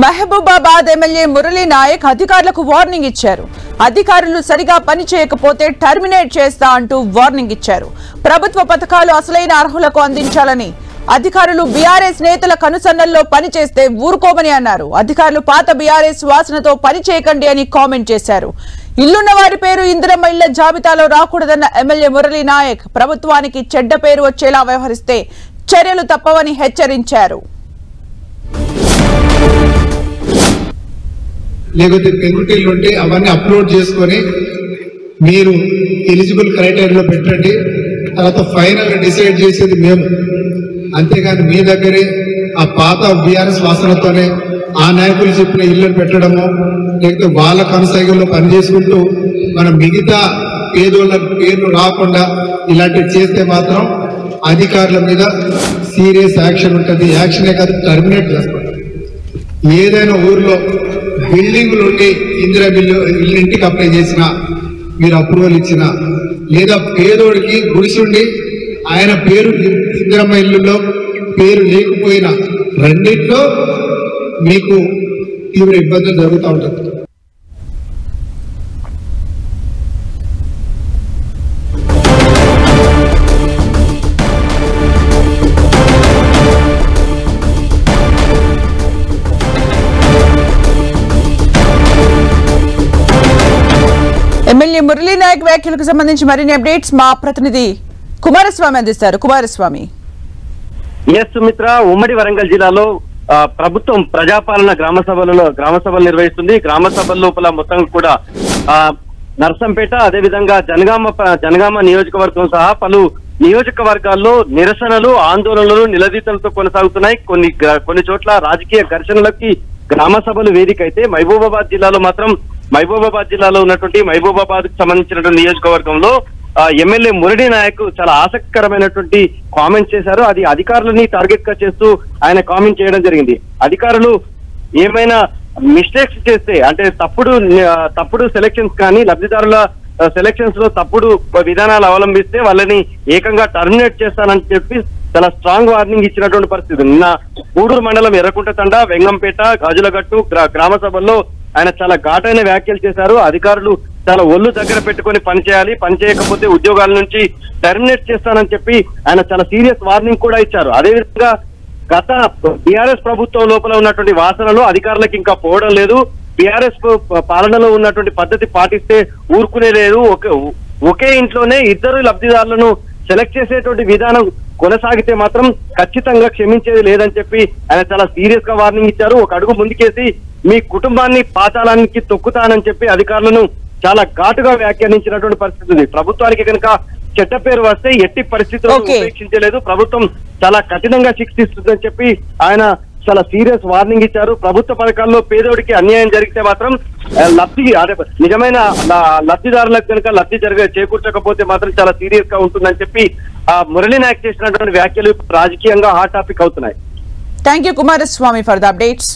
Mahabubabad MLA Murali Naik అధికారులకు warning ఇచ్చారు. అధికారులు సరిగా పని చేయకపోతే టర్మినేట్ చేస్తా అంటూ వార్నింగ్ ఇచ్చారు. ప్రభుత్వ పథకాలు అసలైన అర్హులకు అందించాలని అధికారులు బీఆర్ఎస్ నేతల కనుసన్నల్లో పనిచేస్తే ఊరుకోమని అన్నారు. అధికారులు పాత బీఆర్ఎస్ వాసనతో పని చేయకండి అని కామెంట్ చేశారు. ఇల్లున్న వారి పేరు ఇందిరమ్మ ఇళ్ల జాబితాలో రాకూడదన్న ఎమ్మెల్యే మురళీ నాయక్ ప్రభుత్వానికి చెడ్డ పేరు వచ్చేలా వ్యవహరిస్తే చర్యలు తప్పవని హెచ్చరించారు. లేకపోతే పెన్సిటీలు ఉంటే అవన్నీ అప్లోడ్ చేసుకొని మీరు ఎలిజిబుల్ క్రైటీరియాలో పెట్టండి. తర్వాత ఫైనల్ డిసైడ్ చేసేది మేము. అంతేగాని మీ దగ్గరే ఆ పాత బీఆర్ఎస్ వాసనతోనే ఆ నాయకులు చెప్పిన ఇళ్ళను పెట్టడము, లేకపోతే వాళ్ళ కొనసాగిలో పనిచేసుకుంటూ మనం మిగతా పేదోళ్ళ పేర్లు రాకుండా ఇలాంటివి చేస్తే మాత్రం అధికారుల మీద సీరియస్ యాక్షన్ ఉంటుంది. యాక్షనే కాదు, టర్మినేట్ చేస్తాం. ఏదైనా ఊర్లో బిల్డింగ్లు ఉండి ఇందిరా ఇల్లు ఇంటికి అప్లై చేసినా, మీరు అప్రూవల్ ఇచ్చినా, లేదా పేదోడికి గుడిసుండి ఆయన పేరు ఇందిరమ్మ ఇల్లులో పేరు లేకపోయినా రెండిట్లో మీకు తీవ్ర ఇబ్బందులు జరుగుతూ ఉంటుంది. ఎమ్మెల్యే మురళీ నాయక్ వ్యాఖ్యలకు సంబంధించి మరిన్ని అప్డేట్స్ మా ప్రతినిధి కుమారస్వామి అందిస్తారు. కుమారస్వామి. సుమిత్ర, ఉమ్మడి వరంగల్ జిల్లాలో ప్రభుత్వం ప్రజాపాలన గ్రామ సభలు నిర్వహిస్తుంది. గ్రామ సభల లోపల మొత్తం కూడా నర్సంపేట, అదేవిధంగా జనగామ నియోజకవర్గం సహా పలు నియోజకవర్గాల్లో నిరసనలు, ఆందోళనలు నిలదీతలతో కొనసాగుతున్నాయి. కొన్ని చోట్ల రాజకీయ ఘర్షణలకి గ్రామ సభలు వేదిక అయితే మహబూబాబాద్ జిల్లాలో ఉన్నటువంటి మహబూబాబాద్ కు సంబంధించినటువంటి నియోజకవర్గంలో ఎమ్మెల్యే మురళీ నాయక్ చాలా ఆసక్తికరమైనటువంటి కామెంట్ చేశారు. అది అధికారులని టార్గెట్ గా చేస్తూ ఆయన కామెంట్ చేయడం జరిగింది. అధికారులు ఏమైనా మిస్టేక్స్ చేస్తే, అంటే తప్పుడు సెలక్షన్స్ కానీ లబ్ధిదారుల సెలక్షన్స్ లో తప్పుడు విధానాలు అవలంబిస్తే వాళ్ళని ఏకంగా టర్మినేట్ చేస్తానని చెప్పి చాలా స్ట్రాంగ్ వార్నింగ్ ఇచ్చినటువంటి పరిస్థితి. నిన్న గూడూరు మండలం ఎర్రకుంట తండ, వెంగంపేట, గాజులగట్టు గ్రామ సభల్లో ఆయన చాలా ఘాటైన వ్యాఖ్యలు చేశారు. అధికారులు చాలా ఒళ్ళు దగ్గర పెట్టుకొని పనిచేయాలి, పనిచేయకపోతే ఉద్యోగాల నుంచి టర్మినేట్ చేస్తానని చెప్పి ఆయన చాలా సీరియస్ వార్నింగ్ కూడా ఇచ్చారు. అదేవిధంగా గత బీఆర్ఎస్ ప్రభుత్వం లోపల ఉన్నటువంటి వాసనలు అధికారులకు ఇంకా పోవడం లేదు. బీఆర్ఎస్ పాలనలో ఉన్నటువంటి పద్ధతి పాటిస్తే ఊరుకునే లేదు. ఒకే ఇంట్లోనే ఇద్దరు లబ్ధిదారులను సెలెక్ట్ చేసేటువంటి విధానం కొనసాగితే మాత్రం ఖచ్చితంగా క్షమించేది లేదని చెప్పి ఆయన చాలా సీరియస్ గా వార్నింగ్ ఇచ్చారు. ఒక అడుగు ముందుకేసి మీ కుటుంబాన్ని పాతాళానికి తొక్కుతానని చెప్పి అధికారులను చాలా ఘాటుగా వ్యాఖ్యానించినటువంటి పరిస్థితి ఉంది. ప్రభుత్వానికి కనుక చెడ్డ పేరు వస్తే ఎట్టి పరిస్థితుల్లో ఉపేక్షించలేదు, ప్రభుత్వం చాలా కఠినంగా శిక్షిస్తుందని చెప్పి ఆయన చాలా సీరియస్ వార్నింగ్ ఇచ్చారు. ప్రభుత్వ పథకాల్లో పేదోడికి అన్యాయం జరిగితే మాత్రం నిజమైన లబ్ధిదారులకు కనుక లబ్ధి చేకూర్చకపోతే మాత్రం చాలా సీరియస్ గా ఉంటుందని చెప్పి మురళీ నాయక్ చేసినటువంటి వ్యాఖ్యలు రాజకీయంగా హాట్ టాపిక్ అవుతున్నాయి. Thank you Kumaraswamy for the updates.